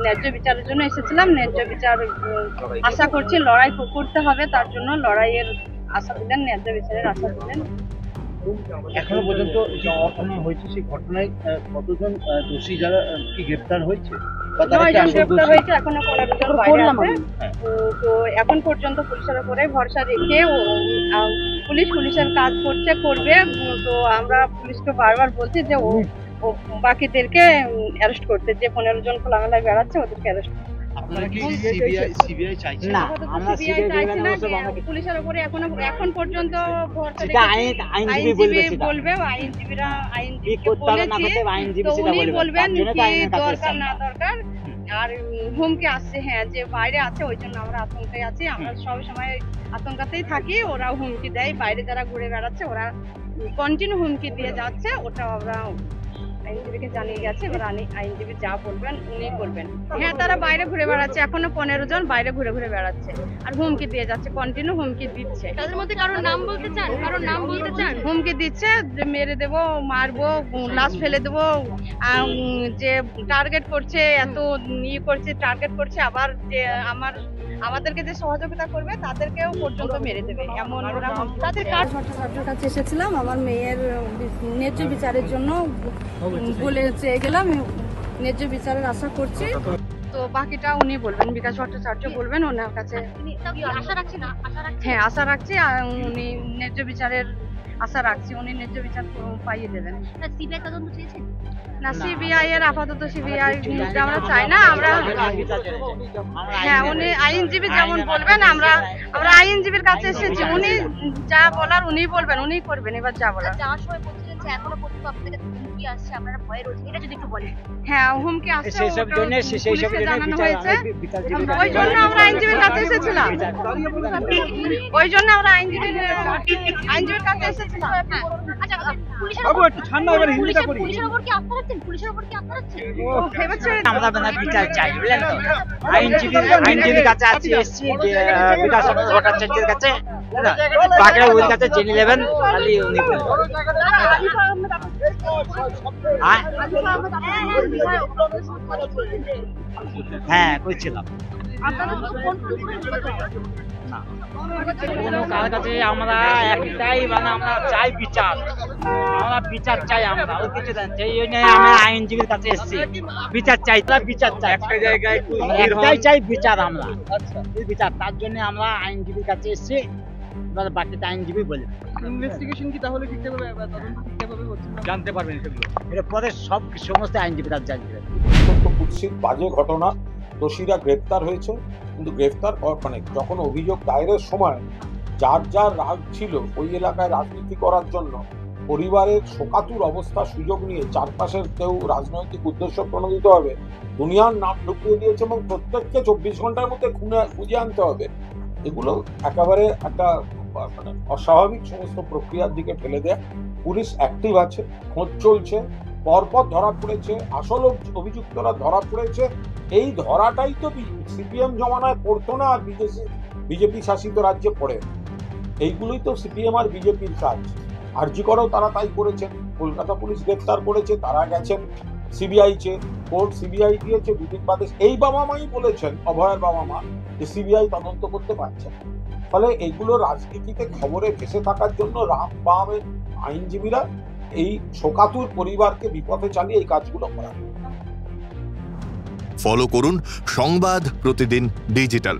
ন্যায্য বিচারের জন্য এসেছিলাম। ন্যায্য বিচার আশা করছি, লড়াই করতে হবে, তার জন্য লড়াইয়ের আশা দিলেন, ন্যায্য বিচারের আশা দিলেন। এখনো পর্যন্ত যে ঘটনা হয়েছে সেই ঘটনায় কতজন দোষী যারা কি গ্রেফতার হয়েছে? 9 জন গ্রেফতার হয়েছে, এখনো 15 জন বাইরে আছে। তো এখন পর্যন্ত পুলিশের উপরে ভরসা রেখে পুলিশের কাজ করবে। তো আমরা পুলিশকে বারবার বলছি যে ও বাকিদেরকে অ্যারেস্ট করতে, যে 15 জন খোলামেলায় বেড়াচ্ছে ওদেরকে অ্যারেস্ট করতে। আপনারা কি সিবিআই চাইছেন? না, আমরা সিবিআই চাইছি না। পুলিশের উপরে এখন পর্যন্ত ভরসা রেখে আইনজীবী বলবে, আইনজীবীকে বলেছি, তো উনি বলবেন কি দরকার না দরকার। আর হুমকি আসছে, হ্যাঁ, যে বাইরে আছে, ওই জন্য আমরা আতঙ্কে আছি। আমরা সব সময় আতঙ্কতেই থাকি। ওরা হুমকি দেয়, বাইরে যারা ঘুরে বেড়াচ্ছে ওরা কন্টিনিউ হুমকি দিয়ে যাচ্ছে। ওটা আমরা আইনজীবীকে জানিয়ে গেছে, এবার আইনজীবী যা বলবেন উনি করবেন। হ্যাঁ, তারা বাইরে ঘুরে বেড়াচ্ছে, এখনো 15 জন বাইরে ঘুরে বেড়াচ্ছে আর হুমকি দিয়ে যাচ্ছে, কন্টিনিউ হুমকি দিচ্ছে। তাদের মধ্যে কারোর নাম বলতে চান? হুমকি দিচ্ছে যে মেরে দেবো, মারবো, লাশ ফেলে দেবো, যে টার্গেট করছে, এত করছে, টার্গেট করছে। আবার যে আমাদেরকে যে সহযোগিতা করবে তাদেরকেও পর্যন্ত মেরে দেবে, এমন ওরা। তাদের ভট্টাচার্যের কাছে এসেছিলাম আমার মেয়ের ন্যায্য বিচারের জন্য, বলে চেয়ে গেলাম, ন্যায্য বিচারের আশা করছি। তো বাকিটা উনি বলবেন, বিকাশ ভট্টাচার্য বলবেন, ওনার কাছে হ্যাঁ আশা রাখছি। উনি ন্যায্য বিচারের আশা রাখছি, উনি ন্যায্য বিচার পাইয়ে দেবেন। সিবিআই তদন্ত চেয়েছেন? না, সিবিআই এর আপাতত সিবিআই আমরা চাই না। আমরা হ্যাঁ, উনি আইনজীবী যেমন বলবেন, আমরা আইনজীবীর কাছে এসেছি। উনি যা বলার উনি বলবেন, উনি করবেন। এবার যা বলার। যাওয়ার সময় বলছিলেন যে এখনো পর্যন্ত আপনাদের হুমকি আসছে, আপনারা ভয়ে রয়েছেন, এটা যদি একটু বলেন। হ্যাঁ, হুমকি আসছে, সেসব জন্য জানানো হয়েছে। ওই জন্য আমরা আইনজীবীর কাছে এসেছিলাম। ওই জন্য আমরা আইনজীবীর কাছে এসেছিলাম। আচ্ছা, পুলিশের উপর কি আস্থা রাখছেন? আমরা বিচার চাই, বুঝলেন তো? আইনজীবীর কাছে আছি, এসছি বিকাশ ভট্টাচার্যের কাছে, বাকিরা ওর কাছে জেনে নেবেন, খালি উনি হ্যাঁ করছিলাম। কার কাছে আমরা একটাই, মানে আমরা চাই বিচার, চাই। আমরা ওই কিছু সেই জন্য আমরা আইনজীবীর কাছে এসেছি, বিচার চাই। একটা জায়গায় একটাই চাই বিচার, আমরা বিচার। তার জন্য আমরা আইনজীবীর কাছে এসেছি, বাকিটা আইনজীবী বলবে। ইনভেস্টিগেশন কি তাহলে ঠিকঠাকভাবে তদন্ত ঠিকঠাকভাবে হচ্ছে না, জানতে পারবেন সেগুলো। এর পরে সমস্ত আইনজীবী তার জানবে। কুৎসিত বাজে ঘটনা, দোষীরা গ্রেফতার হয়েছে, কিন্তু গ্রেফতার মানে যখন অভিযোগ দায়েরের সময় যার রাগ ছিল ওই এলাকায় রাজনীতি করার জন্য, পরিবারের শোকাতুর অবস্থা সুযোগ নিয়ে চারপাশের কেউ রাজনৈতিক উদ্দেশ্য প্রণোদিত হবে দুনিয়ার নাম ঢুকিয়ে দিয়েছে, এবং প্রত্যেককে 24 ঘন্টার মধ্যে খুঁজে আনতে হবে। এগুলো একেবারে একটা মানে অস্বাভাবিক সমস্ত প্রক্রিয়ার দিকে ঠেলে দেয়। পুলিশ অ্যাক্টিভ আছে, খোঁজ চলছে, পরপর ধরা পড়েছে, আসল অভিযুক্তরা ধরা পড়েছে। এই ধরাটাই তো সিপিএম জমানায় পড়তো না, আর বিজেপি শাসিত রাজ্যে পড়ে। এইগুলোই তো সিপিএম আর বিজেপির কাজ। আরজি করেও তারা তাই করেছেন। কলকাতা পুলিশ গ্রেফতার করেছে, তারা গেছেন সিবিআই চেয়ে, কোর্ট সিবিআই দিয়েছে। দুদিন বাদে এই বাবা মাই বলেছেন, অভয়ের বাবা মা, যে সিবিআই তদন্ত করতে পারছে। ফলে এইগুলো রাজনীতিতে খবরে ভেসে থাকার জন্য রাম বামের আইনজীবীরা এই শোকাতুর পরিবারকে বিপথে চালিয়ে এই কাজগুলো করা। ফলো করুন সংবাদ প্রতিদিন ডিজিটাল।